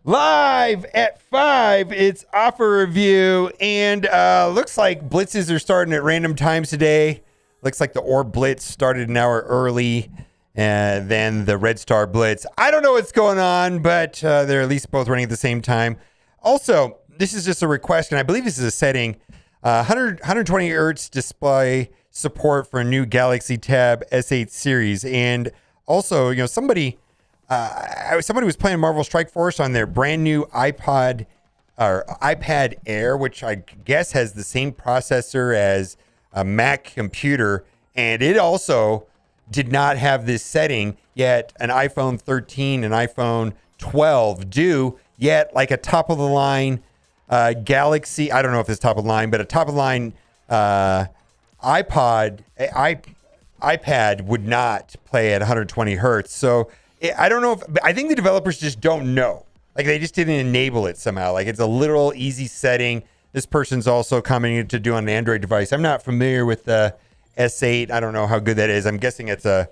Live at 5, it's offer review, and looks like blitzes are starting at random times today. Looks like the Orb Blitz started an hour early than the Red Star Blitz. I don't know what's going on, but they're at least both running at the same time. Also, this is just a request, and I believe this is a setting. 120 Hz display support for a new Galaxy Tab S8 series, and also, somebody was playing Marvel Strike Force on their brand new iPad Air, which I guess has the same processor as a Mac computer, and it also did not have this setting, yet an iPhone 13 and iPhone 12 do, yet like a top of the line Galaxy, I don't know if it's top of the line, but a top of the line iPad would not play at 120 hertz. So I don't know I think the developers just don't know. Like they just didn't enable it somehow. Like it's a literal easy setting. This person's also commenting to do on an Android device. I'm not familiar with the S8. I don't know how good that is. I'm guessing it's a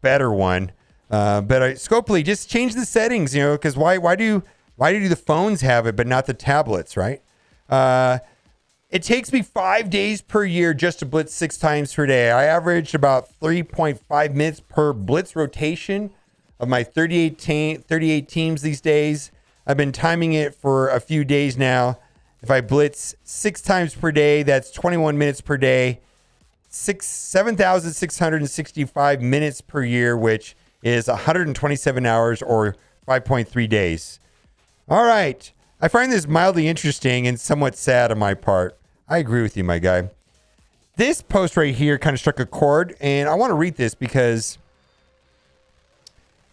better one. But Scopely, just change the settings, because why do the phones have it but not the tablets, right? It takes me 5 days per year just to blitz 6 times per day. I averaged about 3.5 minutes per blitz rotation of my 38 teams these days. I've been timing it for a few days now. If I blitz 6 times per day, that's 21 minutes per day, 7,665 minutes per year, which is 127 hours or 5.3 days. All right. I find this mildly interesting and somewhat sad on my part. I agree with you, my guy. This post right here kind of struck a chord, and I want to read this because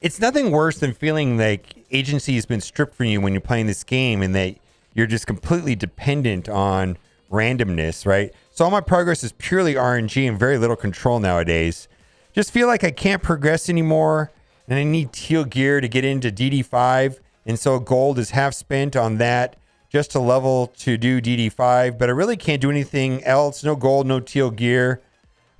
it's nothing worse than feeling like agency has been stripped from you when you're playing this game and that you're just completely dependent on randomness, right? So all my progress is purely RNG and very little control nowadays. Just feel like I can't progress anymore, and I need teal gear to get into DD5, and so gold is half spent on that just to level to do DD5, but I really can't do anything else. No gold, no teal gear.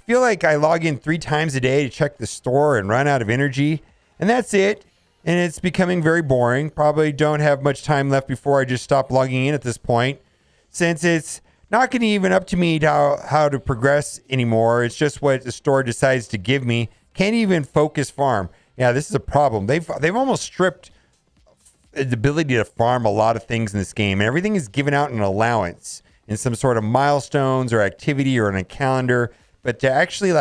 Feel like I log in 3 times a day to check the store and run out of energy. And that's it. And it's becoming very boring. Probably don't have much time left before I just stop logging in at this point. Since it's not getting even up to me how to progress anymore. It's just what the store decides to give me. Can't even focus farm. Yeah, this is a problem. They've almost stripped the ability to farm a lot of things in this game. And everything is given out in an allowance in some sort of milestones or activity or in a calendar. But to actually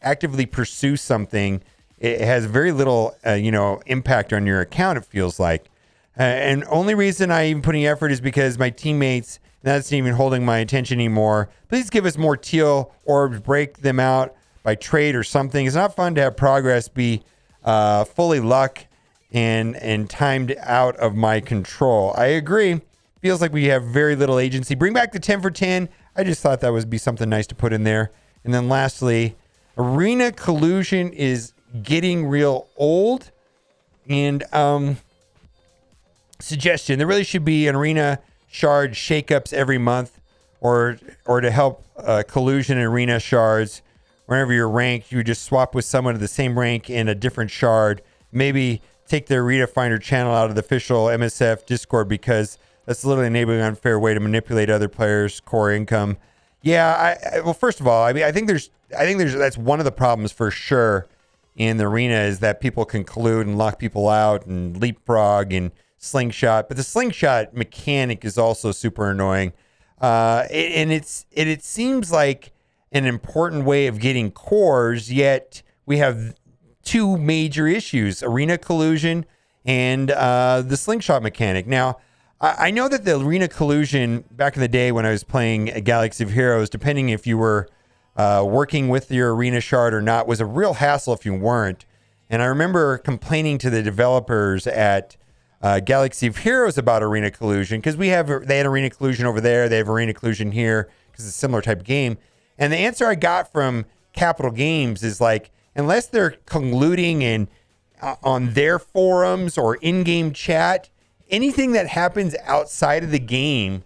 actively pursue something, it has very little, impact on your account, it feels like. And only reason I even putting effort is because my teammates, that's not even holding my attention anymore. Please give us more teal orbs, break them out by trade or something. It's not fun to have progress be fully luck and timed out of my control. I agree. Feels like we have very little agency. Bring back the 10 for 10. I just thought that would be something nice to put in there. And then lastly, arena collusion is getting real old. And suggestion, there really should be an arena shard shakeups every month or to help collusion and arena shards. Whenever you're ranked, you just swap with someone of the same rank in a different shard. Maybe take their Arena Finder channel out of the official MSF Discord, because that's literally enabling an unfair way to manipulate other players' core income. Yeah, well, first of all, I think that's one of the problems for sure in the arena, is that people can collude and lock people out and leapfrog and slingshot. But the slingshot mechanic is also super annoying. It seems like an important way of getting cores, yet we have 2 major issues: arena collusion and the slingshot mechanic. Now, I know that the arena collusion back in the day when I was playing a Galaxy of Heroes, depending if you were working with your arena shard or not, was a real hassle if you weren't. And I remember complaining to the developers at Galaxy of Heroes about arena collusion, because they had arena collusion over there, they have arena collusion here, because it's a similar type of game. And the answer I got from Capital Games is like, unless they're colluding in on their forums or in-game chat, anything that happens outside of the game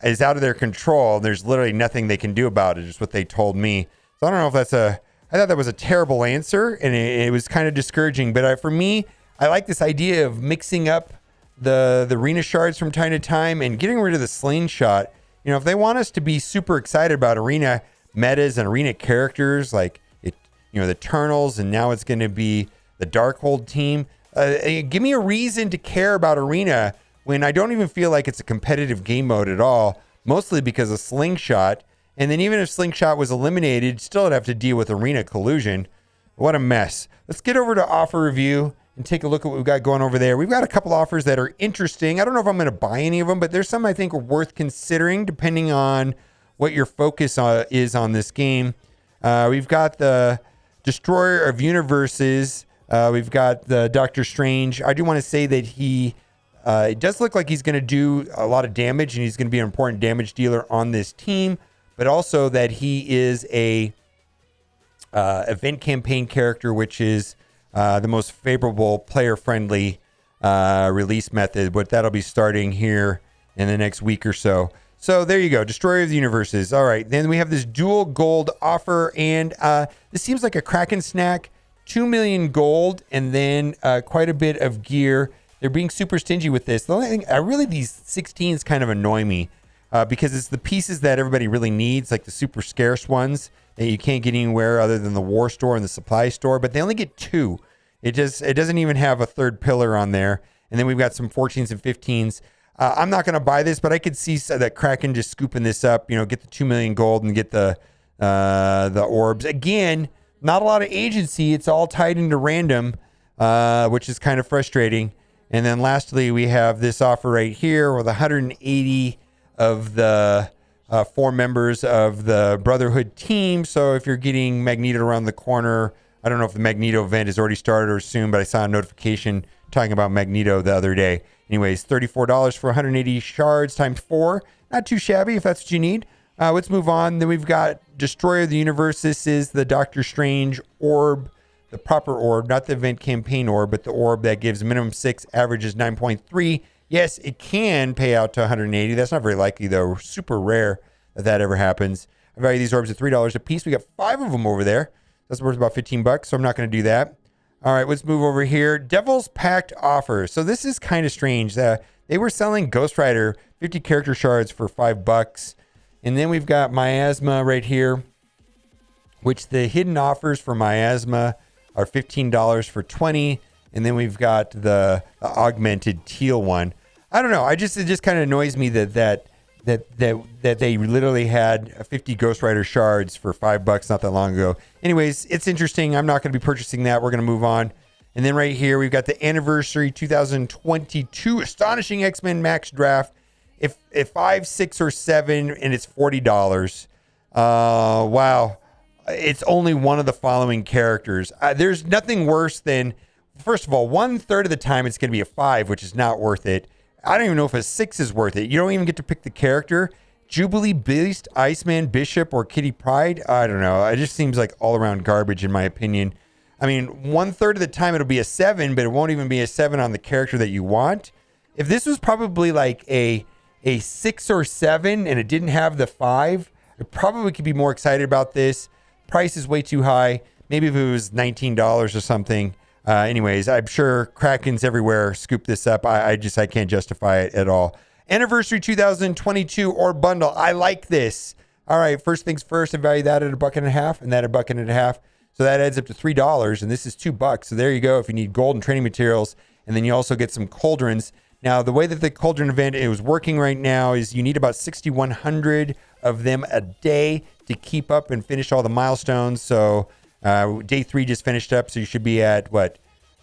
is out of their control. There's literally nothing they can do about it, is what they told me. So I don't know if I thought that was a terrible answer, and it was kind of discouraging. But for me, I like this idea of mixing up the arena shards from time to time and getting rid of the slingshot. You know, if they want us to be super excited about arena metas and arena characters like it, you know, the Eternals, and now it's going to be the Darkhold team. Give me a reason to care about arena when I don't even feel like it's a competitive game mode at all, mostly because of slingshot. And then even if slingshot was eliminated, still would have to deal with arena collusion. What a mess. Let's get over to offer review and take a look at what we've got going over there. We've got a couple offers that are interesting. I don't know if I'm going to buy any of them, but there's some I think are worth considering depending on what your focus is on this game. We've got the Destroyer of Universes. We've got the Doctor Strange. I do want to say that it does look like he's going to do a lot of damage, and he's going to be an important damage dealer on this team, but also that he is a event campaign character, which is the most favorable player-friendly release method, but that'll be starting here in the next week or so. So there you go, Destroyer of the Universes. All right, then we have this dual gold offer, and this seems like a Kraken snack. 2 million gold, and then quite a bit of gear. They're being super stingy with this. The only thing, really, these 16s kind of annoy me because it's the pieces that everybody really needs, like the super scarce ones that you can't get anywhere other than the war store and the supply store, but they only get 2. It doesn't even have a third pillar on there. And then we've got some 14s and 15s. I'm not going to buy this, but I could see that Kraken just scooping this up, you know, get the 2 million gold and get the orbs. Again, not a lot of agency. It's all tied into random, which is kind of frustrating. And then lastly, we have this offer right here with 180 of the 4 members of the Brotherhood team. So if you're getting Magneto around the corner, I don't know if the Magneto event has already started or soon, but I saw a notification talking about Magneto the other day. Anyways, $34 for 180 shards times 4. Not too shabby if that's what you need. Let's move on. Then we've got Destroyer of the Universe. This is the Doctor Strange orb, the proper orb, not the event campaign orb, but the orb that gives minimum 6, averages 9.3. Yes, it can pay out to 180. That's not very likely, though. Super rare that ever happens. I value these orbs at $3 a piece. We got 5 of them over there. That's worth about $15, so I'm not going to do that. All right, let's move over here. Devil's Pact offer. So this is kind of strange. They were selling Ghost Rider 50 character shards for $5. And then we've got Miasma right here, which the hidden offers for Miasma are $15 for 20. And then we've got the augmented teal one. I don't know. It just kind of annoys me that they literally had 50 Ghost Rider shards for $5 not that long ago. Anyways, it's interesting. I'm not going to be purchasing that. We're going to move on. And then right here, we've got the Anniversary 2022 Astonishing X-Men Max Draft. If 5, 6, or 7, and it's $40. Wow. It's only one of the following characters. There's nothing worse than, first of all, 1/3 of the time it's going to be a 5, which is not worth it. I don't even know if a 6 is worth it. You don't even get to pick the character. Jubilee Beast, Iceman, Bishop, or Kitty Pryde. I don't know. It just seems like all around garbage in my opinion. I mean, 1/3 of the time it'll be a 7, but it won't even be a 7 on the character that you want. If this was probably like a 6 or 7 and it didn't have the 5, I probably could be more excited about this. Price is way too high. Maybe if it was $19 or something. Anyways, I'm sure Krakens everywhere scoop this up. I can't justify it at all. Anniversary 2022 or bundle. I like this. All right, first things first, I value that at $1.50 and that at $1.50. So that adds up to $3, and this is $2. So there you go. If you need gold and training materials, and then you also get some cauldrons. Now, the way that the Cauldron event is working right now is you need about 6,100 of them a day to keep up and finish all the milestones. So day 3 just finished up, so you should be at,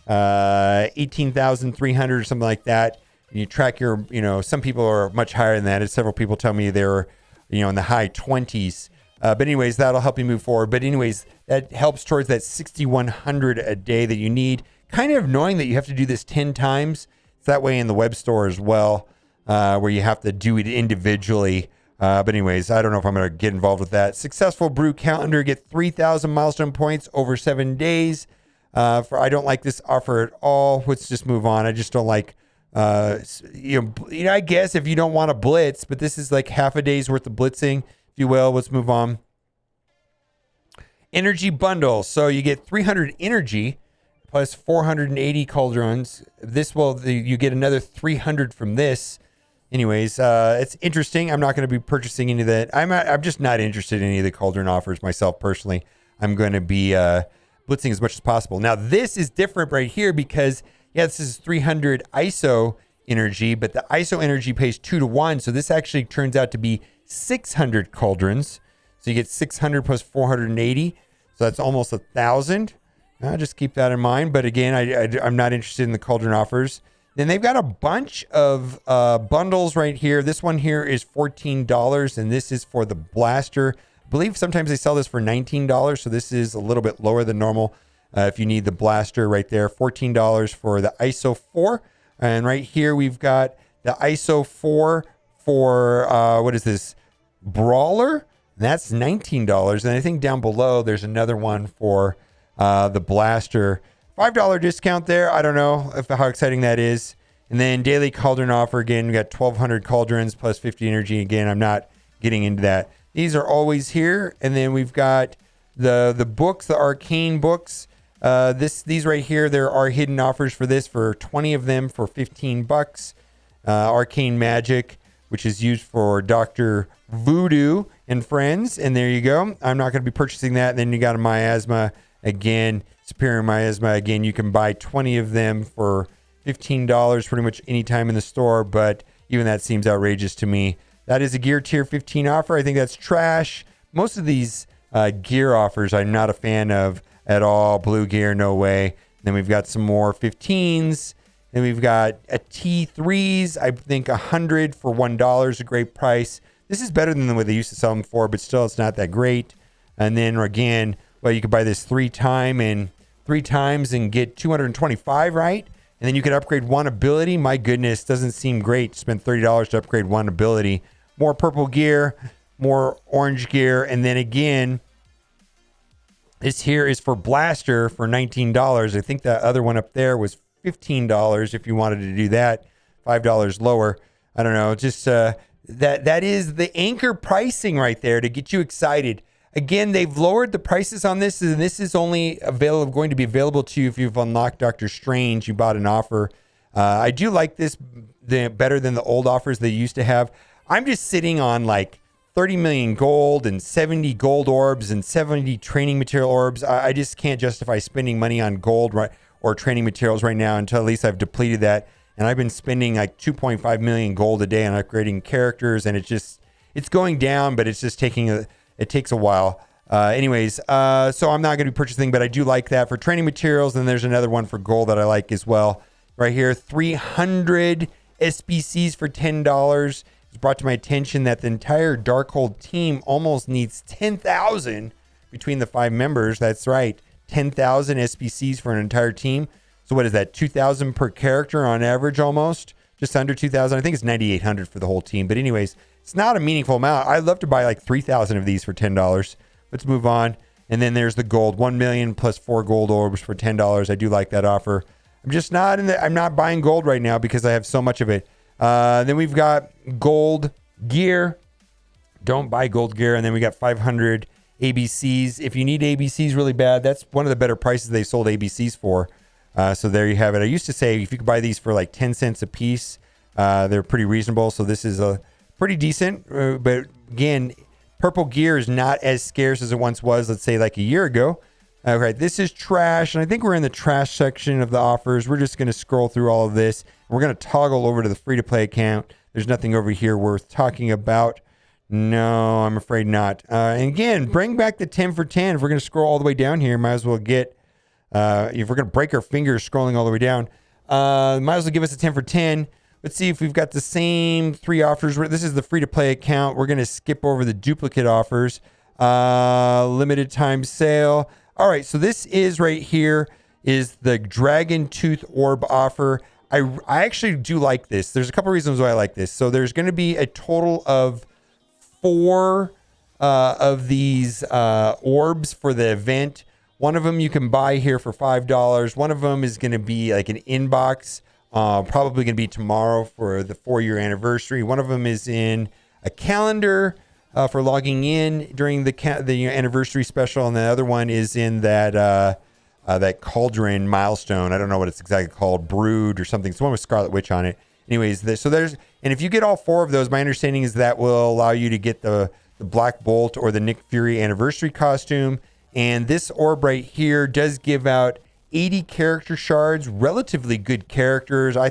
18,300 or something like that. And you track your, some people are much higher than that. And several people tell me they're, in the high 20s. But anyways, that'll help you move forward. But anyways, that helps towards that 6,100 a day that you need. Kind of annoying that you have to do this 10 times. That way in the web store as well, where you have to do it individually. But anyways, I don't know if I'm going to get involved with that. Successful brew calendar, get 3,000 milestone points over 7 days. I don't like this offer at all. Let's just move on. I just don't like, I guess if you don't want to blitz, but this is like half a day's worth of blitzing, if you will. Let's move on. Energy bundle. So you get 300 energy plus 480 cauldrons. You get another 300 from this. Anyways, it's interesting. I'm not going to be purchasing any of that. I'm just not interested in any of the cauldron offers myself personally. I'm going to be blitzing as much as possible. Now, this is different right here because, yeah, this is 300 ISO energy, but the ISO energy pays 2 to 1. So this actually turns out to be 600 cauldrons. So you get 600 plus 480. So that's almost 1,000. Just keep that in mind. But again, I'm not interested in the cauldron offers. Then they've got a bunch of bundles right here. This one here is $14, and this is for the blaster. I believe sometimes they sell this for $19, so this is a little bit lower than normal. If you need the blaster right there, $14 for the ISO 4. And right here we've got the ISO 4 for, what is this, Brawler? That's $19. And I think down below there's another one for the blaster. $5 discount there. I don't know how exciting that is. And then daily cauldron offer. Again, we got 1,200 cauldrons plus 50 energy. Again, I'm not getting into that. These are always here. And then we've got the books, the arcane books. These right here, there are hidden offers for this for 20 of them for $15. Arcane magic, which is used for Dr. Voodoo and friends. And there you go. I'm not going to be purchasing that. And then you got a miasma again. Superior miasma. Again, you can buy 20 of them for $15 pretty much anytime in the store, but even that seems outrageous to me. That is a gear tier 15 offer. I think that's trash. Most of these gear offers I'm not a fan of at all. Blue gear, no way. Then we've got some more 15s. Then we've got a T3s. I think 100 for $1, a great price. This is better than what they used to sell them for, but still it's not that great. And then again, well, you could buy this three times and get 225, right? And then you could upgrade one ability. My goodness, doesn't seem great. Spend $30 to upgrade one ability. More purple gear, more orange gear. And then again, this here is for blaster for $19. I think that other one up there was $15 if you wanted to do that. $5 lower. I don't know. Just that is the anchor pricing right there to get you excited. Again, they've lowered the prices on this, and this is only going to be available to you if you've unlocked Doctor Strange. You bought an offer. I do like this better than the old offers they used to have. I'm just sitting on like 30 million gold and 70 gold orbs and 70 training material orbs. I just can't justify spending money on gold or training materials right now until at least I've depleted that. And I've been spending like 2.5 million gold a day on upgrading characters, and it's going down, but it's just it takes a while. So I'm not going to be purchasing, but I do like that for training materials. And there's another one for gold that I like as well. Right here, 300 SBCs for $10. It's brought to my attention that the entire Darkhold team almost needs 10,000 between the 5 members. That's right, 10,000 SBCs for an entire team. So what is that? 2,000 per character on average, almost just under 2,000. I think it's 9,800 for the whole team. But anyways, it's not a meaningful amount. I'd love to buy like 3,000 of these for $10. Let's move on. And then there's the gold, 1 million plus 4 gold orbs for $10. I do like that offer. I'm just not I'm not buying gold right now because I have so much of it. Then we've got gold gear. Don't buy gold gear. And then we got 500 ABCs. If you need ABCs really bad, that's one of the better prices they sold ABCs for. So there you have it. I used to say if you could buy these for like 10 cents a piece, they're pretty reasonable. So this is a pretty decent. But again, purple gear is not as scarce as it once was, let's say like a year ago. All right, this is trash. And I think we're in the trash section of the offers. We're just going to scroll through all of this. We're going to toggle over to the free-to-play account. There's nothing over here worth talking about. No, I'm afraid not. And again, bring back the 10 for 10. If we're going to scroll all the way down here, might as well get, if we're going to break our fingers scrolling all the way down, might as well give us a 10 for 10. Let's see if we've got the same 3 offers. This is the free-to-play account. We're going to skip over the duplicate offers. Limited time sale. All right, so this is right here is the Dragon Tooth Orb offer. I actually do like this. There's a couple reasons why I like this. So there's going to be a total of 4 of these orbs for the event. One of them you can buy here for $5. One of them is going to be like an inbox, probably going to be tomorrow for the 4-year anniversary. One of them is in a calendar for logging in during the anniversary special, and the other one is in that that Cauldron milestone. I don't know what it's exactly called, Brood or something. It's one with Scarlet Witch on it. Anyways, and if you get all 4 of those, my understanding is that will allow you to get the Black Bolt or the Nick Fury anniversary costume. And this orb right here does give out 80 character shards, relatively good characters. I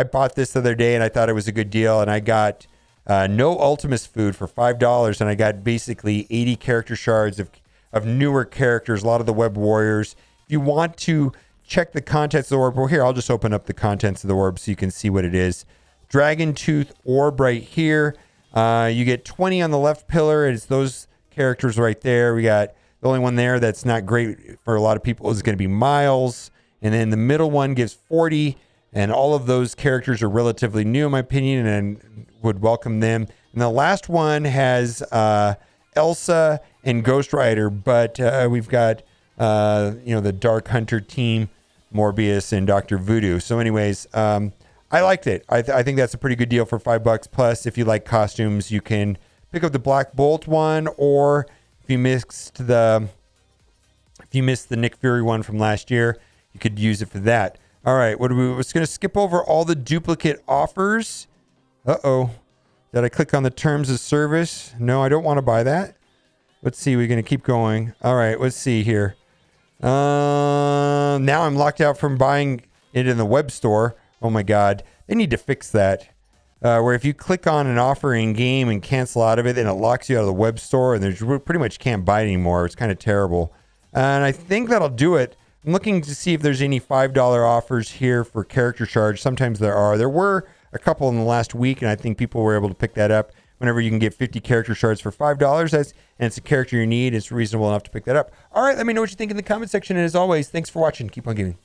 bought this the other day and I thought it was a good deal, and I got no Ultimus food for $5, and I got basically 80 character shards of newer characters, a lot of the Web Warriors. If you want to check the contents of the orb, well, here, I'll just open up the contents of the orb so you can see what it is. Dragon Tooth orb right here. You get 20 on the left pillar. It's those characters right there. We got the only one there that's not great for a lot of people is going to be Miles. And then the middle one gives 40. And all of those characters are relatively new, in my opinion, and would welcome them. And the last one has Elsa and Ghost Rider. But we've got, the Dark Hunter team, Morbius and Dr. Voodoo. So anyways, I liked it. I think that's a pretty good deal for $5. Plus, if you like costumes, you can pick up the Black Bolt one, or if you missed the Nick Fury one from last year, you could use it for that. All right, we're just going to skip over all the duplicate offers. Uh-oh. Did I click on the terms of service? No, I don't want to buy that. Let's see. We're going to keep going. All right, let's see here. Now I'm locked out from buying it in the web store. Oh, my God. They need to fix that. Where if you click on an offer in game and cancel out of it, then it locks you out of the web store, and you pretty much can't buy it anymore. It's kind of terrible. And I think that'll do it. I'm looking to see if there's any $5 offers here for character shards. Sometimes there are. There were a couple in the last week, and I think people were able to pick that up. Whenever you can get 50 character shards for $5, and it's a character you need, it's reasonable enough to pick that up. All right, let me know what you think in the comment section. And as always, thanks for watching. Keep on gaming.